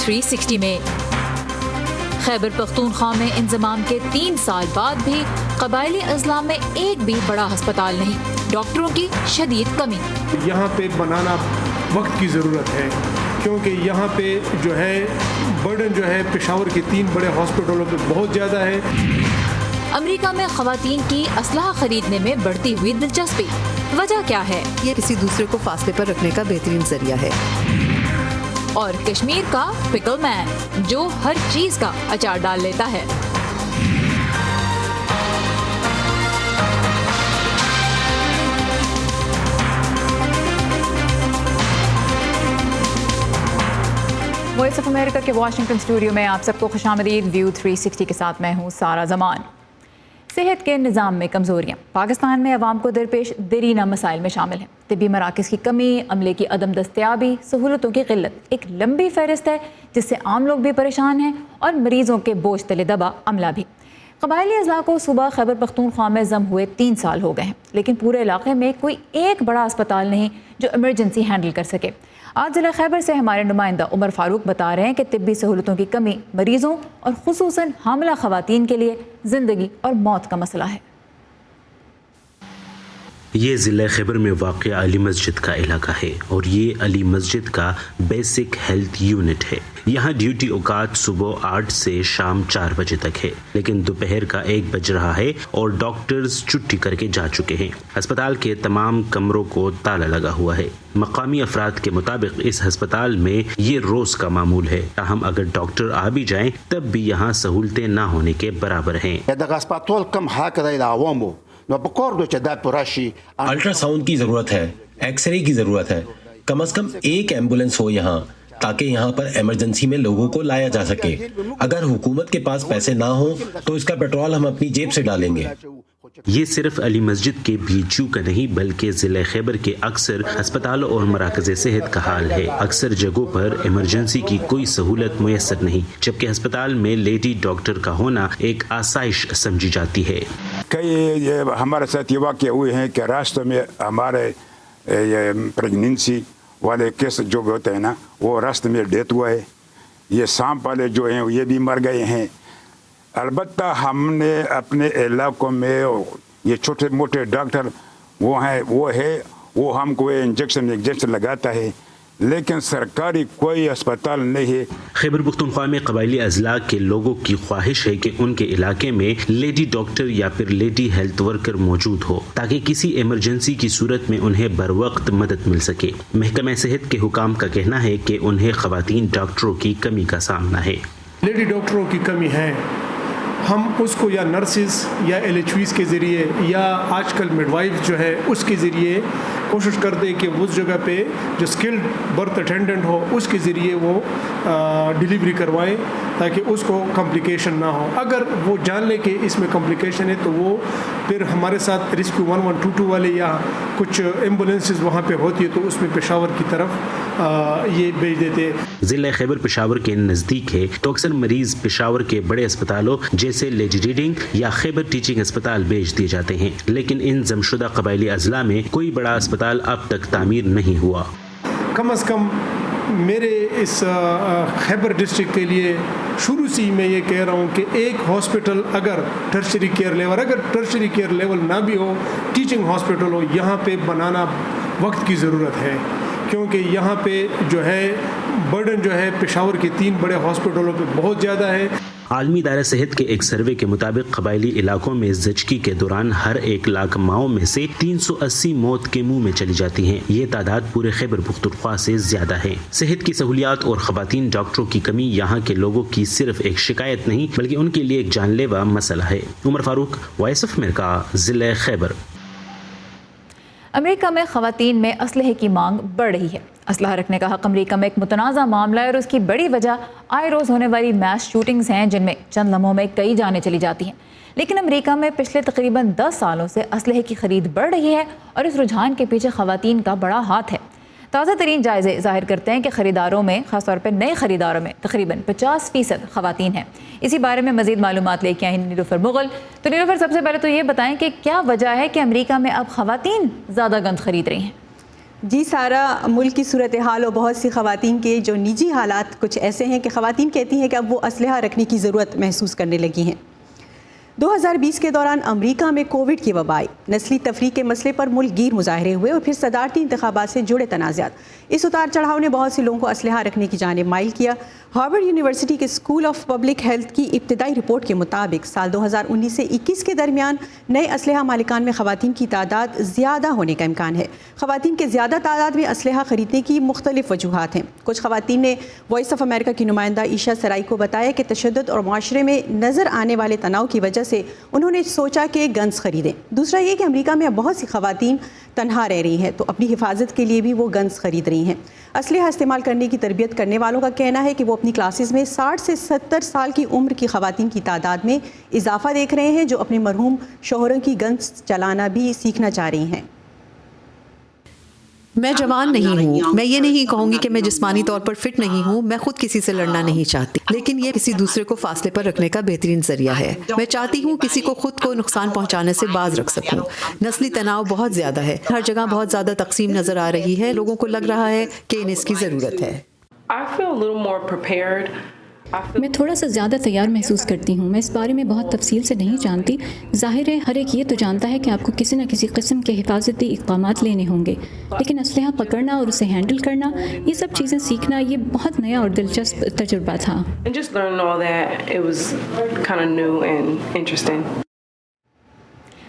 360 میں خیبر پختونخوا میں انضمام کے 3 سال بعد بھی قبائلی اضلاع میں ایک بھی بڑا ہسپتال نہیں، ڈاکٹروں کی شدید کمی۔ یہاں پہ بنانا وقت کی ضرورت ہے، کیونکہ یہاں پہ جو ہے برڈن جو ہے پشاور کے 3 بڑے ہاسپٹلوں پہ بہت زیادہ ہے۔ امریکہ میں خواتین کی اسلحہ خریدنے میں بڑھتی ہوئی دلچسپی، وجہ کیا ہے؟ یہ کسی دوسرے کو فاصلے پر رکھنے کا بہترین ذریعہ ہے۔ اور کشمیر کا پکل مین جو ہر چیز کا اچار ڈال لیتا ہے۔ وائس آف امریکہ کے واشنگٹن اسٹوڈیو میں آپ سب کو خوش آمدید۔ ویو 360 کے ساتھ میں ہوں سارا زمان۔ صحت کے نظام میں کمزوریاں پاکستان میں عوام کو درپیش دیرینہ مسائل میں شامل ہیں۔ طبی مراکز کی کمی، عملے کی عدم دستیابی، سہولتوں کی قلت ایک لمبی فہرست ہے جس سے عام لوگ بھی پریشان ہیں اور مریضوں کے بوجھ تلے دبا عملہ بھی۔ قبائلی اضلاع کو صوبہ خیبر پختونخوا میں ضم ہوئے 3 سال ہو گئے ہیں، لیکن پورے علاقے میں کوئی ایک بڑا اسپتال نہیں جو ایمرجنسی ہینڈل کر سکے۔ آج ضلع خیبر سے ہمارے نمائندہ عمر فاروق بتا رہے ہیں کہ طبی سہولتوں کی کمی مریضوں اور خصوصاً حاملہ خواتین کے لیے زندگی اور موت کا مسئلہ ہے۔ یہ ضلع خیبر میں واقع علی مسجد کا علاقہ ہے اور یہ علی مسجد کا بیسک ہیلتھ یونٹ ہے۔ یہاں ڈیوٹی اوقات صبح 8 سے شام 4 بجے تک ہے، لیکن دوپہر کا 1 بج رہا ہے اور ڈاکٹرز چھٹی کر کے جا چکے ہیں۔ ہسپتال کے تمام کمروں کو تالا لگا ہوا ہے۔ مقامی افراد کے مطابق اس ہسپتال میں یہ روز کا معمول ہے، تاہم اگر ڈاکٹر آ بھی جائیں تب بھی یہاں سہولتیں نہ ہونے کے برابر ہیں۔ الٹرا ساؤنڈ کی ضرورت ہے، ایکس رے کی ضرورت ہے، کم از کم ایک ایمبولینس ہو یہاں تاکہ یہاں پر ایمرجنسی میں لوگوں کو لایا جا سکے۔ اگر حکومت کے پاس پیسے نہ ہوں تو اس کا پیٹرول ہم اپنی جیب سے ڈالیں گے۔ یہ صرف علی مسجد کے بیچو کا نہیں بلکہ ضلع خیبر کے اکثر ہسپتالوں اور مراکز صحت کا حال ہے۔ اکثر جگہوں پر ایمرجنسی کی کوئی سہولت میسر نہیں، جبکہ ہسپتال میں لیڈی ڈاکٹر کا ہونا ایک آسائش سمجھی جاتی ہے۔ کئی ہمارے ساتھ یہ واقع ہوئے ہیں کہ راستے میں ہمارے پریگننسی والے کیس جو بھی ہوتے ہیں نا، وہ راستے میں ڈیتھ ہوا ہے۔ یہ سانپ والے جو ہیں یہ بھی مر گئے ہیں۔ البتہ ہم نے اپنے علاقوں میں یہ چھوٹے موٹے ڈاکٹر وہ ہم کو انجیکشن لگاتا ہے، لیکن سرکاری کوئی اسپتال نہیں ہے۔ خیبر پختونخوا میں قبائلی اضلاع کے لوگوں کی خواہش ہے کہ ان کے علاقے میں لیڈی ڈاکٹر یا پھر لیڈی ہیلتھ ورکر موجود ہو تاکہ کسی ایمرجنسی کی صورت میں انہیں بروقت مدد مل سکے۔ محکمہ صحت کے حکام کا کہنا ہے کہ انہیں خواتین ڈاکٹروں کی کمی کا سامنا ہے۔ لیڈی ڈاکٹروں کی کمی ہے، ہم اس کو یا نرسز یا LHVs کے ذریعے یا آج کل مڈ وائف جو ہے اس کے ذریعے کوشش کرتے کہ اس جگہ پہ جو اسکلڈ برتھ اٹینڈنٹ ہو اس کے ذریعے وہ ڈیلیوری کروائیں تاکہ اس کو کمپلیکیشن نہ ہو۔ اگر وہ جان لے کہ اس میں کمپلیکیشن ہے تو وہ پھر ہمارے ساتھ ریسکیو 1122 والے یا کچھ ایمبولینسز وہاں پہ ہوتی ہے تو اس میں پشاور کی طرف یہ بھیج دیتے۔ ضلع خیبر پشاور کے نزدیک ہے تو اکثر مریض پشاور کے بڑے اسپتالوں جیسے لیڈی ریڈنگ یا خیبر ٹیچنگ اسپتال بھیج دیے جاتے ہیں، لیکن ان ضم شدہ قبائلی اضلاع میں کوئی بڑا اسپتال اب تک تعمیر نہیں ہوا۔ کم از کم میرے اس خیبر ڈسٹرکٹ کے لیے شروع سے میں یہ کہہ رہا ہوں کہ ایک ہاسپٹل اگر ٹرشری کیئر لیول نہ بھی ہو، ٹیچنگ ہاسپٹل ہو، یہاں پہ بنانا وقت کی ضرورت ہے، کیونکہ یہاں پہ جو ہے برڈن جو ہے پشاور کے 3 بڑے ہاسپٹلوں پہ بہت زیادہ ہے۔ عالمی دائرہ صحت کے ایک سروے کے مطابق قبائلی علاقوں میں زچگی کے دوران ہر 1 لاکھ ماؤں میں سے 380 موت کے منہ میں چلی جاتی ہیں۔ یہ تعداد پورے خیبر پختونخوا سے زیادہ ہے۔ صحت کی سہولیات اور خواتین ڈاکٹروں کی کمی یہاں کے لوگوں کی صرف ایک شکایت نہیں بلکہ ان کے لیے ایک جان لیوا مسئلہ ہے۔ عمر فاروق، وائس آف امریکہ، ضلع خیبر۔ امریکہ میں خواتین میں اسلحے کی مانگ بڑھ رہی ہے۔ اسلحہ رکھنے کا حق امریکہ میں ایک متنازع معاملہ ہے اور اس کی بڑی وجہ آئے روز ہونے والی میس شوٹنگز ہیں جن میں چند لمحوں میں کئی جانیں چلی جاتی ہیں۔ لیکن امریکہ میں پچھلے تقریباً 10 سالوں سے اسلحے کی خرید بڑھ رہی ہے اور اس رجحان کے پیچھے خواتین کا بڑا ہاتھ ہے۔ تازہ ترین جائزے ظاہر کرتے ہیں کہ خریداروں میں، خاص طور پہ نئے خریداروں میں تقریباً 50% خواتین ہیں۔ اسی بارے میں مزید معلومات لے کے آئیں نیلوفر مغل۔ تو نیلوفر، سب سے پہلے تو یہ بتائیں کہ کیا وجہ ہے کہ امریکہ میں اب خواتین زیادہ گند خرید رہی ہیں؟ جی سارا، ملک کی صورتحال اور بہت سی خواتین کے جو نجی حالات کچھ ایسے ہیں کہ خواتین کہتی ہیں کہ اب وہ اسلحہ رکھنے کی ضرورت محسوس کرنے لگی ہیں۔ 2020 کے دوران امریکہ میں کووڈ کی وبا آئی، نسلی تفریق کے مسئلے پر ملک گیر مظاہرے ہوئے اور پھر صدارتی انتخابات سے جڑے تنازعات۔ اس اتار چڑھاؤ نے بہت سے لوگوں کو اسلحہ رکھنے کی جانب مائل کیا۔ ہارورڈ یونیورسٹی کے اسکول آف پبلک ہیلتھ کی ابتدائی رپورٹ کے مطابق سال 2019 سے 21 کے درمیان نئے اسلحہ مالکان میں خواتین کی تعداد زیادہ ہونے کا امکان ہے۔ خواتین کے زیادہ تعداد میں اسلحہ خریدنے کی مختلف وجوہات ہیں۔ کچھ خواتین نے وائس آف امریکہ کی نمائندہ عیشا سرائی کو بتایا کہ تشدد اور معاشرے میں نظر آنے والے تناؤ کی وجہ سے انہوں نے سوچا کہ گنز خریدیں۔ دوسرا یہ کہ امریکہ میں اب بہت سی خواتین تنہا رہ رہی ہیں تو اپنی حفاظت کے لیے بھی وہ گنز خرید رہی ہیں۔ اسلحہ استعمال کرنے کی تربیت کرنے والوں کا کہنا ہے کہ وہ اپنی کلاسز میں 60 سے 70 سال کی عمر کی خواتین کی تعداد میں اضافہ دیکھ رہے ہیں جو اپنے مرحوم شوہروں کی گنز چلانا بھی سیکھنا چاہ رہی ہیں۔ میں جوان نہیں ہوں، میں یہ نہیں کہوں گی کہ میں جسمانی طور پر فٹ نہیں ہوں، میں خود کسی سے لڑنا نہیں چاہتی، لیکن یہ کسی دوسرے کو فاصلے پر رکھنے کا بہترین ذریعہ ہے۔ میں چاہتی ہوں کسی کو خود کو نقصان پہنچانے سے باز رکھ سکوں۔ نسلی تناؤ بہت زیادہ ہے، ہر جگہ بہت زیادہ تقسیم نظر آ رہی ہے، لوگوں کو لگ رہا ہے کہ انہیں اس کی ضرورت ہے۔ میں تھوڑا سا زیادہ تیار محسوس کرتی ہوں۔ میں اس بارے میں بہت تفصیل سے نہیں جانتی۔ ظاہر ہے ہر ایک یہ تو جانتا ہے کہ آپ کو کسی نہ کسی قسم کے حفاظتی اقدامات لینے ہوں گے، لیکن اسلحہ پکڑنا اور اسے ہینڈل کرنا، یہ سب چیزیں سیکھنا، یہ بہت نیا اور دلچسپ تجربہ تھا۔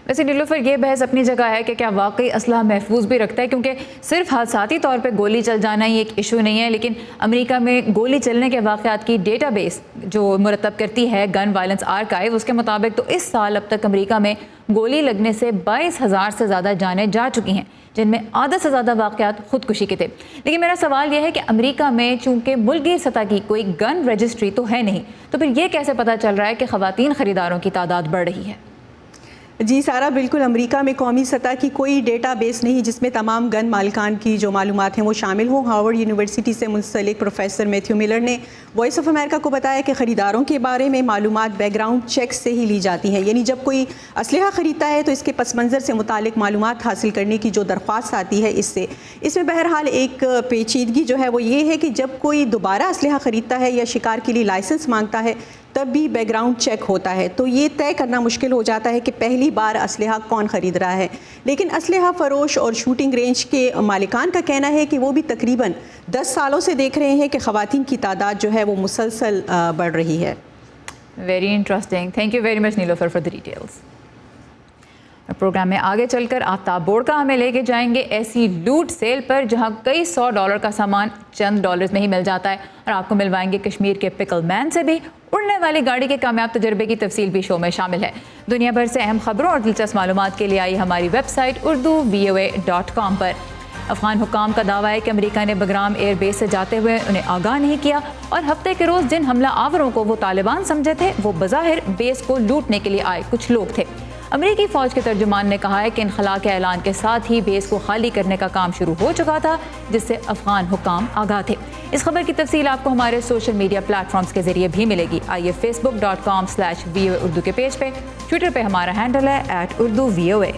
ویسے نیلوفر، یہ بحث اپنی جگہ ہے کہ کیا واقعی اسلحہ محفوظ بھی رکھتا ہے، کیونکہ صرف حادثاتی طور پہ گولی چل جانا ہی ایک ایشو نہیں ہے، لیکن امریکہ میں گولی چلنے کے واقعات کی ڈیٹا بیس جو مرتب کرتی ہے گن وائلنس آرکائیو، اس کے مطابق تو اس سال اب تک امریکہ میں گولی لگنے سے 22,000 سے زیادہ جانیں جا چکی ہیں، جن میں آدھا سے زیادہ واقعات خودکشی کے تھے۔ لیکن میرا سوال یہ ہے کہ امریکہ میں چونکہ ملک گیر سطح کی کوئی گن رجسٹری تو ہے نہیں، تو پھر یہ کیسے پتہ چل رہا ہے کہ خواتین خریداروں کی تعداد بڑھ رہی ہے؟ جی سارا، بالکل امریکہ میں قومی سطح کی کوئی ڈیٹا بیس نہیں جس میں تمام گن مالکان کی جو معلومات ہیں وہ شامل ہوں۔ ہارورڈ یونیورسٹی سے منسلک پروفیسر میتھیو ملر نے وائس آف امریکہ کو بتایا کہ خریداروں کے بارے میں معلومات بیک گراؤنڈ چیک سے ہی لی جاتی ہیں، یعنی جب کوئی اسلحہ خریدتا ہے تو اس کے پس منظر سے متعلق معلومات حاصل کرنے کی جو درخواست آتی ہے اس میں بہرحال ایک پیچیدگی جو ہے وہ یہ ہے کہ جب کوئی دوبارہ اسلحہ خریدتا ہے یا شکار کے لیے لائسنس مانگتا ہے تب بھی بیک گراؤنڈ چیک ہوتا ہے، تو یہ طے کرنا مشکل ہو جاتا ہے کہ پہلی بار اسلحہ کون خرید رہا ہے۔ لیکن اسلحہ فروش اور شوٹنگ رینج کے مالکان کا کہنا ہے کہ وہ بھی تقریباً 10 سالوں سے دیکھ رہے ہیں کہ خواتین کی تعداد جو ہے وہ مسلسل بڑھ رہی ہے۔ Very interesting, thank you very much Nilofar for the details. Programme میں آگے چل کر آفتاب بورڈکا ہمیں لے کے جائیں گے ایسی لوٹ سیل پر جہاں کئی $100 کا سامان چند ڈالرز میں ہی مل جاتا ہے، اور آپ کو ملوائیں گے کشمیر کے پکل مین سے بھی۔ اڑنے والی گاڑی کے کامیاب تجربے کی تفصیل بھی شو میں شامل ہے۔ دنیا بھر سے اہم خبروں اور دلچسپ معلومات کے لیے آئی ہماری ویب سائٹ urduvoa.com پر۔ افغان حکام کا دعویٰ ہے کہ امریکہ نے بگرام ایئر بیس سے جاتے ہوئے انہیں آگاہ نہیں کیا، اور ہفتے کے روز جن حملہ آوروں کو وہ طالبان سمجھے تھے وہ بظاہر بیس کو لوٹنے کے لیے آئے کچھ لوگ تھے۔ امریکی فوج کے ترجمان نے کہا ہے کہ انخلاء کے اعلان کے ساتھ ہی بیس کو خالی کرنے کا کام شروع ہو چکا تھا، جس سے افغان حکام آگاہ تھے۔ اس خبر کی تفصیل آپ کو ہمارے سوشل میڈیا پلیٹ فارمز کے ذریعے بھی ملے گی۔ آئیے facebook.com/VOA اردو کے پیج پہ، ٹویٹر پہ ہمارا ہینڈل ہے @urduvoa۔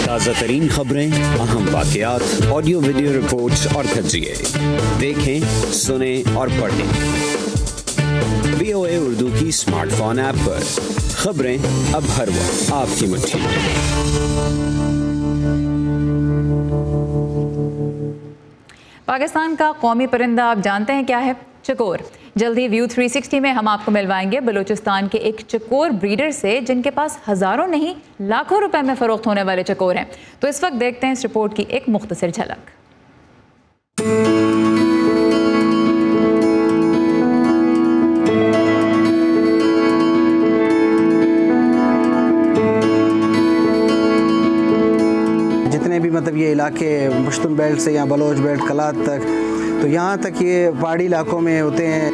تازہ ترین خبریں، اہم واقعات، آڈیو ویڈیو رپورٹس اور تجزیے دیکھیں، سنیں اور پڑھیں VOA اردو کی اسمارٹ فون ایپ پر۔ خبریں اب ہر وقت آپ کی مٹھی میں۔ پاکستان کا قومی پرندہ آپ جانتے ہیں کیا ہے؟ چکور۔ جلد ہی ویو 360 میں ہم آپ کو ملوائیں گے بلوچستان کے ایک چکور بریڈر سے جن کے پاس ہزاروں نہیں لاکھوں روپے میں فروخت ہونے والے چکور ہیں۔ تو اس وقت دیکھتے ہیں اس رپورٹ کی ایک مختصر جھلک۔ جتنے بھی مطلب یہ علاقے پشتون بیلٹ سے یا بلوچ بیلٹ کلات تک، تو یہاں تک یہ پہاڑی علاقوں میں ہوتے ہیں۔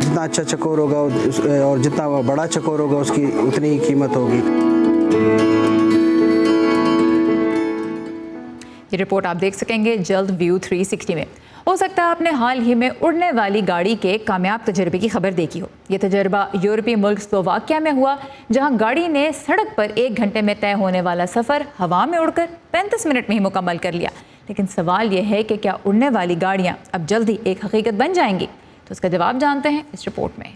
جتنا اچھا چکور ہوگا اور جتنا بڑا چکور ہوگا اس کی اتنی ہی قیمت ہوگی۔ یہ رپورٹ آپ دیکھ سکیں گے جلد ویو 360 میں۔ ہو سکتا ہے آپ نے حال ہی میں اڑنے والی گاڑی کے کامیاب تجربے کی خبر دیکھی ہو۔ یہ تجربہ یورپی ملک سلوواکیہ میں ہوا، جہاں گاڑی نے سڑک پر 1 گھنٹے میں طے ہونے والا سفر ہوا میں اڑ کر 35 منٹ میں ہی مکمل کر لیا۔ لیکن سوال یہ ہے کہ کیا اڑنے والی گاڑیاں اب جلدی ایک حقیقت بن جائیں گی؟ تو اس کا جواب جانتے ہیں اس رپورٹ میں۔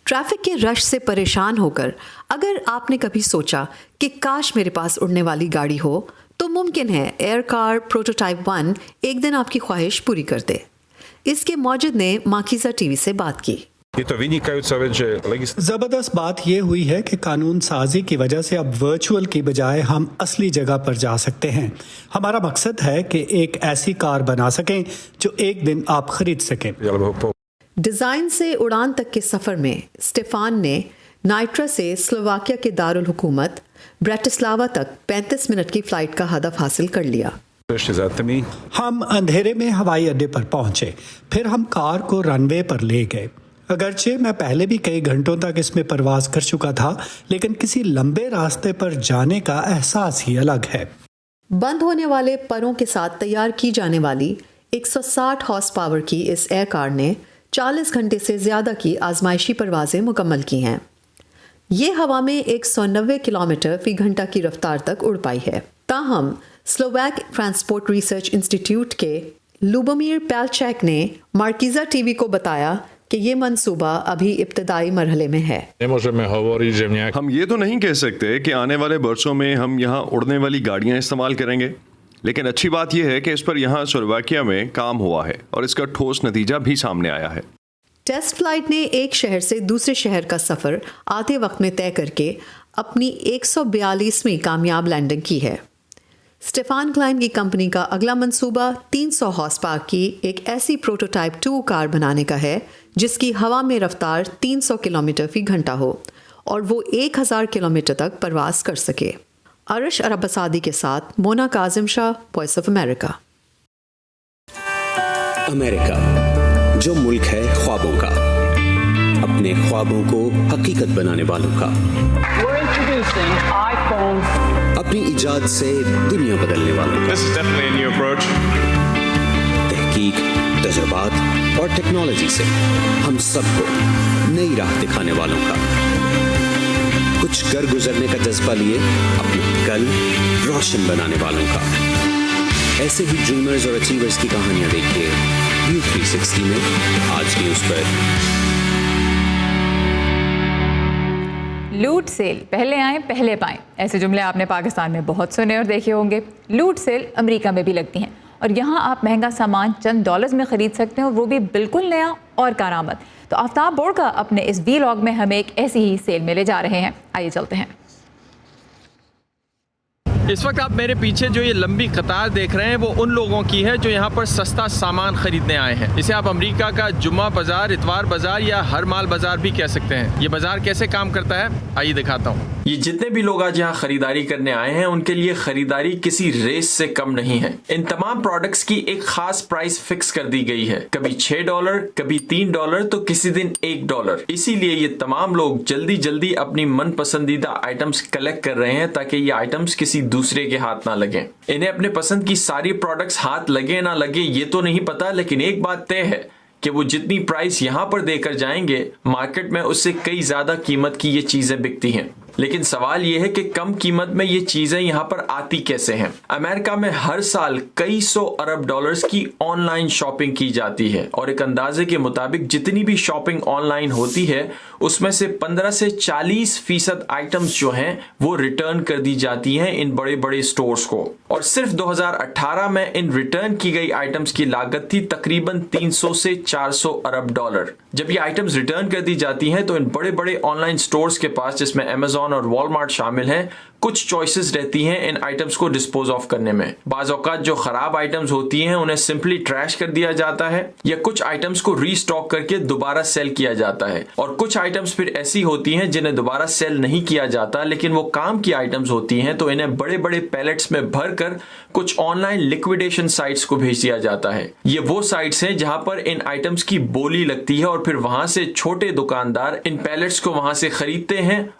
ٹریفک کے رش سے پریشان ہو کر اگر آپ نے کبھی سوچا کہ کاش میرے پاس اڑنے والی گاڑی ہو، تو ممکن ہے ایئر کار پروٹوٹائپ 1 ایک دن آپ کی خواہش پوری کر دے۔ اس کے موجد نے ماکیزا ٹی وی سے بات کی۔ زبردست بات یہ ہوئی ہے کہ قانون سازی کی وجہ سے اب ورچوئل کی بجائے ہم اصلی جگہ پر جا سکتے ہیں۔ ہمارا مقصد ہے کہ ایک ایسی کار بنا سکیں جو ایک دن آپ خرید سکیں۔ ڈیزائن سے اڑان تک کے سفر میں اسٹیفان نے نائٹرا سے سلوواکیہ کے دارالحکومت بریٹسلاوا تک 35 منٹ کی فلائٹ کا ہدف حاصل کر لیا۔ ہم اندھیرے میں ہوائی اڈے پر پہنچے، پھر ہم کار کو رن وے پر لے گئے۔ اگرچہ میں پہلے بھی کئی گھنٹوں تک اس میں پرواز کر چکا تھا، لیکن کسی لمبے راستے پر جانے کا احساس ہی الگ ہے۔ بند ہونے والے پروں کے ساتھ تیار کی جانے والی 160 ہارس پاور کی اس ایئر کار نے 40 گھنٹے سے زیادہ کی آزمائشی پروازیں مکمل کی ہیں۔ یہ ہوا میں 190 کلومیٹر فی گھنٹہ کی رفتار تک اڑ پائی ہے۔ تاہم سلوواک ٹرانسپورٹ ریسرچ انسٹیٹیوٹ کے لوبومیر پیلچیک نے مارکیزا ٹی وی کو بتایا کہ یہ منصوبہ ابھی ابتدائی مرحلے میں ہے۔ ہم یہ تو نہیں کہہ سکتے کہ آنے والے برسوں میں ہم یہاں اڑنے والی گاڑیاں استعمال کریں گے، لیکن اچھی بات یہ ہے کہ اس پر یہاں سلوواکیہ میں کام ہوا ہے اور اس کا ٹھوس نتیجہ بھی سامنے آیا ہے۔ ٹیسٹ فلائٹ نے ایک شہر سے دوسرے شہر کا سفر آدھے وقت میں طے کر کے اپنی 142ویں کامیاب لینڈنگ کی ہے۔ اسٹیفان کلائن کی کمپنی کا اگلا منصوبہ 300 ہارس پاور کی ایک ایسی پروٹوٹائپ 2 کار بنانے کا ہے جس کی ہوا میں رفتار 300 کلومیٹر فی گھنٹہ ہو اور وہ 1000 کلومیٹر تک پرواز کر سکے۔ عرش عرب اسادی کے ساتھ مونا کاظم شاہ، وائس آف امریکہ۔ امریکہ، جو ملک ہے خوابوں کا، اپنے خوابوں کو حقیقت بنانے والوں کا، اپنی ایجاد سے دنیا بدلنے والوں کا، تحقیق، تجربات اور ٹیکنالوجی سے ہم سب کو نئی راہ دکھانے والوں کا، کچھ کر گزرنے کا جذبہ لیے اپنے کل روشن بنانے والوں کا۔ ایسے ہی ڈریمرز اور اچیورز کی کہانیاں دیکھیے ویو 360 میں آج نیوز پر۔ لوٹ سیل، پہلے آئیں پہلے پائیں، ایسے جملے آپ نے پاکستان میں بہت سنے اور دیکھے ہوں گے۔ لوٹ سیل امریکہ میں بھی لگتی ہیں اور یہاں آپ مہنگا سامان چند ڈالرز میں خرید سکتے ہیں، اور وہ بھی بالکل نیا اور کارآمد۔ تو آفتاب بورکا اپنے اس ویلاگ میں ہمیں ایک ایسی ہی سیل میں لے جا رہے ہیں، آئیے چلتے ہیں۔ اس وقت آپ میرے پیچھے جو یہ لمبی قطار دیکھ رہے ہیں وہ ان لوگوں کی ہے جو یہاں پر سستا سامان خریدنے آئے ہیں۔ اسے آپ امریکہ کا جمعہ بازار، اتوار بازار یا ہر مال بازار بھی کہہ سکتے ہیں۔ یہ بازار کیسے کام کرتا ہے آئیے دکھاتا ہوں۔ یہ جتنے بھی لوگ آج یہاں خریداری کرنے آئے ہیں ان کے لیے خریداری کسی ریس سے کم نہیں ہے۔ ان تمام پروڈکٹس کی ایک خاص پرائس فکس کر دی گئی ہے، کبھی $6، کبھی $3 تو کسی دن $1۔ اسی لیے یہ تمام لوگ جلدی جلدی اپنی من پسندیدہ آئٹمس کلیکٹ کر رہے ہیں تاکہ یہ آئٹمس کسی دوسرے کے ہاتھ نہ لگیں۔ انہیں اپنے پسند کی ساری پروڈکٹس ہاتھ لگے نہ لگے یہ تو نہیں پتا، لیکن ایک بات طے ہے کہ وہ جتنی پرائس یہاں پر دے کر جائیں گے مارکیٹ میں اس سے کئی زیادہ قیمت کی یہ چیزیں بکتی ہیں۔ لیکن سوال یہ ہے کہ کم قیمت میں یہ چیزیں یہاں پر آتی کیسے ہیں؟ امریکہ میں ہر سال کئی سو ارب ڈالرز کی آن لائن شاپنگ کی جاتی ہے، اور ایک اندازے کے مطابق جتنی بھی شاپنگ آن لائن ہوتی ہے اس میں سے 15 سے 40% آئٹمز جو ہیں وہ ریٹرن کر دی جاتی ہیں ان بڑے بڑے سٹورز کو، اور صرف 2018 میں ان ریٹرن کی گئی آئٹمز کی لاگت تھی تقریباً 300 سے 400 ارب ڈالر۔ جب یہ آئٹمز ریٹرن کر دی جاتی ہیں تو ان بڑے بڑے آن لائن سٹورز کے پاس، جس میں امیزون اور والمارٹ شامل ہیں، کچھ چوائسز رہتی ہیں ان آئٹمز کو ڈسپوز آف کرنے میں۔ بعض اوقات جو خراب آئٹمز ہوتی ہیں انہیں سمپلی ٹریش کر دیا جاتا ہے، یا کچھ آئٹمز کو ری اسٹاک کر کے دوبارہ سیل کیا جاتا ہے، اور کچھ آئٹمز پھر ایسی ہوتی ہیں جنہیں دوبارہ سیل نہیں کیا جاتا لیکن وہ کام کی آئٹمز ہوتی ہیں، تو انہیں بڑے بڑے پیلٹس میں بھر کر کچھ آن لائن لیکویڈیشن سائٹس کو بھیج دیا جاتا ہے۔ یہ وہ سائٹس ہیں جہاں پر ان آئٹمز کی بولی لگتی ہے، اور پھر وہاں سے چھوٹے دکاندار ان پیلٹس کو وہاں سے خریدتے ہیں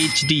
HD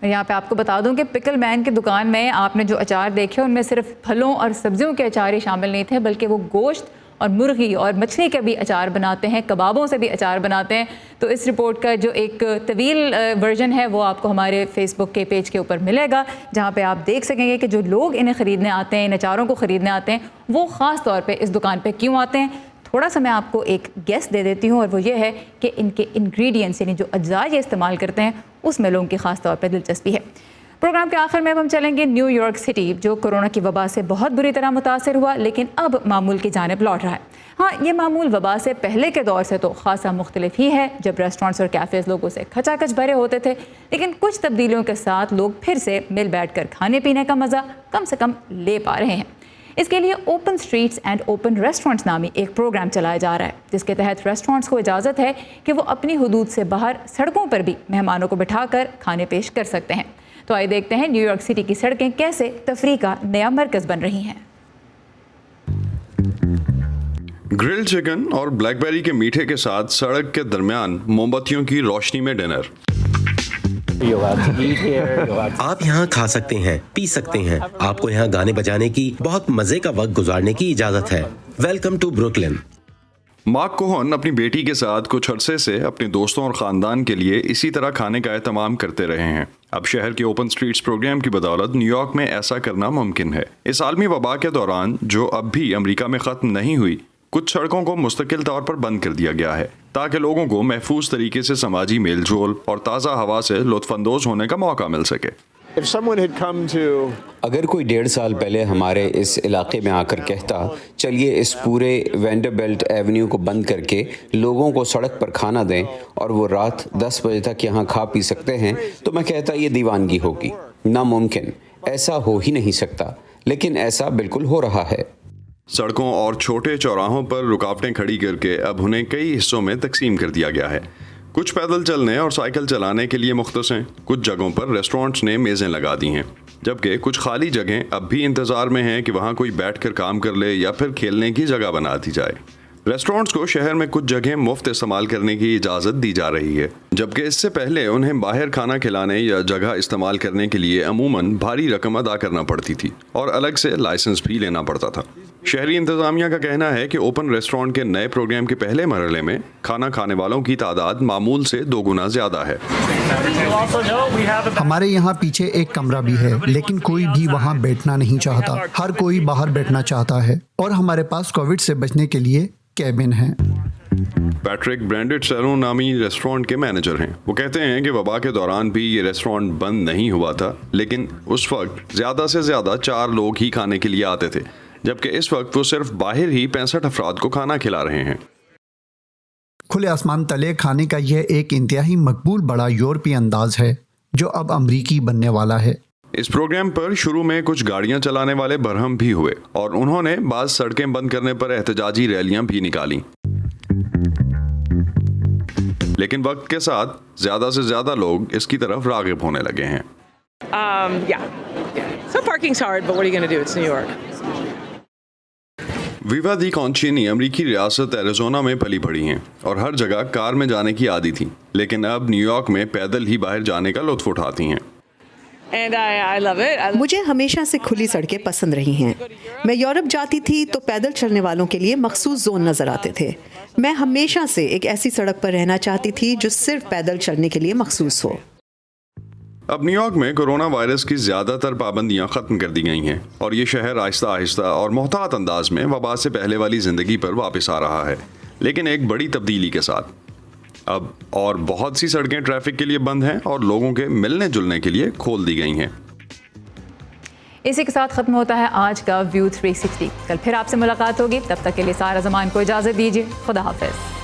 اور یہاں پہ آپ کو بتا دوں کہ پکل مین کی دکان میں آپ نے جو اچار دیکھے ان میں صرف پھلوں اور سبزیوں کے اچار ہی شامل نہیں تھے، بلکہ وہ گوشت اور مرغی اور مچھلی کا بھی اچار بناتے ہیں، کبابوں سے بھی اچار بناتے ہیں. تو اس رپورٹ کا جو ایک طویل ورژن ہے وہ آپ کو ہمارے فیس بک کے پیج کے اوپر ملے گا، جہاں پہ آپ دیکھ سکیں گے کہ جو لوگ انہیں خریدنے آتے ہیں، ان اچاروں کو خریدنے آتے ہیں، وہ خاص طور پہ اس دکان پہ کیوں آتے ہیں. تھوڑا سا میں آپ کو ایک گیس دے دیتی ہوں، اور وہ یہ ہے کہ ان کے انگریڈینٹس یعنی جو اجزاء یہ استعمال کرتے ہیں اس میں لوگوں کی خاص طور پہ دلچسپی ہے. پروگرام کے آخر میں اب ہم چلیں گے نیو یارک سٹی، جو کورونا کی وبا سے بہت بری طرح متاثر ہوا لیکن اب معمول کی جانب لوٹ رہا ہے. ہاں، یہ معمول وبا سے پہلے کے دور سے تو خاصا مختلف ہی ہے، جب ریسٹورینٹس اور کیفیز لوگوں سے کھچا کچ بھرے ہوتے تھے، لیکن کچھ تبدیلیوں کے ساتھ لوگ پھر سے مل بیٹھ کر کھانے پینے کا مزہ کم سے کم لے پا رہے ہیں. اس کے لیے open streets and open restaurants نامی ایک پروگرام چلایا جا رہا ہے، جس کے تحت ریسٹورینٹس کو اجازت ہے کہ وہ اپنی حدود سے باہر سڑکوں پر بھی مہمانوں کو بٹھا کر کھانے پیش کر سکتے ہیں. تو آئیے دیکھتے ہیں نیو یارک سٹی کی سڑکیں کیسے تفریح کا نیا مرکز بن رہی ہیں. گرل چکن اور بلیک بیری کے میٹھے کے ساتھ سڑک کے درمیان موم بتیوں کی روشنی میں ڈنر. آپ یہاں کھا سکتے ہیں، پی سکتے ہیں، آپ کو یہاں گانے بجانے کی، بہت مزے کا وقت گزارنے کی اجازت ہے. Welcome to Brooklyn. Mark Cohen اپنی بیٹی کے ساتھ کچھ عرصے سے اپنے دوستوں اور خاندان کے لیے اسی طرح کھانے کا اہتمام کرتے رہے ہیں. اب شہر کے اوپن اسٹریٹس پروگرام کی بدولت نیو یارک میں ایسا کرنا ممکن ہے. اس عالمی وبا کے دوران جو اب بھی امریکہ میں ختم نہیں ہوئی، کچھ سڑکوں کو مستقل طور پر بند کر دیا گیا ہے تاکہ لوگوں کو محفوظ طریقے سے سماجی میل جول اور تازہ ہوا سے لطف اندوز ہونے کا موقع مل سکے. اگر کوئی 1.5 سال پہلے ہمارے اس علاقے میں آ کر کہتا چلیے اس پورے وینڈر بیلٹ ایونیو کو بند کر کے لوگوں کو سڑک پر کھانا دیں اور وہ رات 10 بجے تک یہاں کھا پی سکتے ہیں، تو میں کہتا یہ دیوانگی ہوگی، ناممکن، ایسا ہو ہی نہیں سکتا. لیکن ایسا بالکل ہو رہا ہے. سڑکوں اور چھوٹے چوراہوں پر رکاوٹیں کھڑی کر کے اب انہیں کئی حصوں میں تقسیم کر دیا گیا ہے. کچھ پیدل چلنے اور سائیکل چلانے کے لیے مختص ہیں، کچھ جگہوں پر ریسٹورینٹس نے میزیں لگا دی ہیں، جبکہ کچھ خالی جگہیں اب بھی انتظار میں ہیں کہ وہاں کوئی بیٹھ کر کام کر لے یا پھر کھیلنے کی جگہ بنا دی جائے. ریسٹورینٹس کو شہر میں کچھ جگہیں مفت استعمال کرنے کی اجازت دی جا رہی ہے، جبکہ اس سے پہلے انہیں باہر کھانا کھلانے یا جگہ استعمال کرنے کے لیے عموماً بھاری رقم ادا کرنا پڑتی تھی اور الگ سے لائسنس بھی لینا پڑتا تھا. شہری انتظامیہ کا کہنا ہے کہ اوپن ریسٹورینٹ کے نئے پروگرام کے پہلے مرحلے میں کھانا کھانے والوں کی تعداد معمول سے 2 گنا زیادہ ہے. ہمارے یہاں پیچھے ایک کمرہ بھی ہے، لیکن کوئی بھی وہاں بیٹھنا نہیں چاہتا، ہر کوئی باہر بیٹھنا چاہتا ہے، اور ہمارے پاس کووڈ سے بچنے کے لیے کیبن ہے. پیٹرک برینڈڈ سیلون نامی ریسٹورینٹ کے مینیجر ہیں. وہ کہتے ہیں کہ وبا کے دوران بھی یہ ریسٹورینٹ بند نہیں ہوا تھا، لیکن اس وقت زیادہ سے زیادہ 4 لوگ ہی کھانے کے لیے آتے تھے، جبکہ اس وقت وہ صرف باہر ہی 65 افراد کو کھانا کھلا رہے ہیں. کھلے آسمان تلے کھانے کا یہ ایک انتہائی مقبول بڑا یورپی انداز ہے جو اب امریکی بننے والا ہے. اس پروگرام پر شروع میں کچھ گاڑیاں چلانے والے برہم بھی ہوئے اور انہوں نے بعض سڑکیں بند کرنے پر احتجاجی ریلیاں بھی نکالیں. لیکن وقت کے ساتھ زیادہ سے زیادہ لوگ اس کی طرف راغب ہونے لگے ہیں. ویوا دی کونچینی امریکی ریاست ایریزونا میں پلی بڑھی ہیں اور ہر جگہ کار میں جانے کی عادی تھی، لیکن اب نیو یارک میں پیدل ہی باہر جانے کا لطف اٹھاتی ہیں. مجھے ہمیشہ سے کھلی سڑکیں پسند رہی ہیں. میں یورپ جاتی تھی تو پیدل چلنے والوں کے لیے مخصوص زون نظر آتے تھے. میں ہمیشہ سے ایک ایسی سڑک پر رہنا چاہتی تھی جو صرف پیدل چلنے کے لیے مخصوص ہو. اب نیو یارک میں کورونا وائرس کی زیادہ تر پابندیاں ختم کر دی گئی ہیں اور یہ شہر آہستہ آہستہ اور محتاط انداز میں وبا سے پہلے والی زندگی پر واپس آ رہا ہے، لیکن ایک بڑی تبدیلی کے ساتھ. اب اور بہت سی سڑکیں ٹریفک کے لیے بند ہیں اور لوگوں کے ملنے جلنے کے لیے کھول دی گئی ہیں. اسی کے ساتھ ختم ہوتا ہے آج کا ویو 360. کل پھر آپ سے ملاقات ہوگی، تب تک کے لیے سارا زمان کو اجازت دیجیے. خدا حافظ.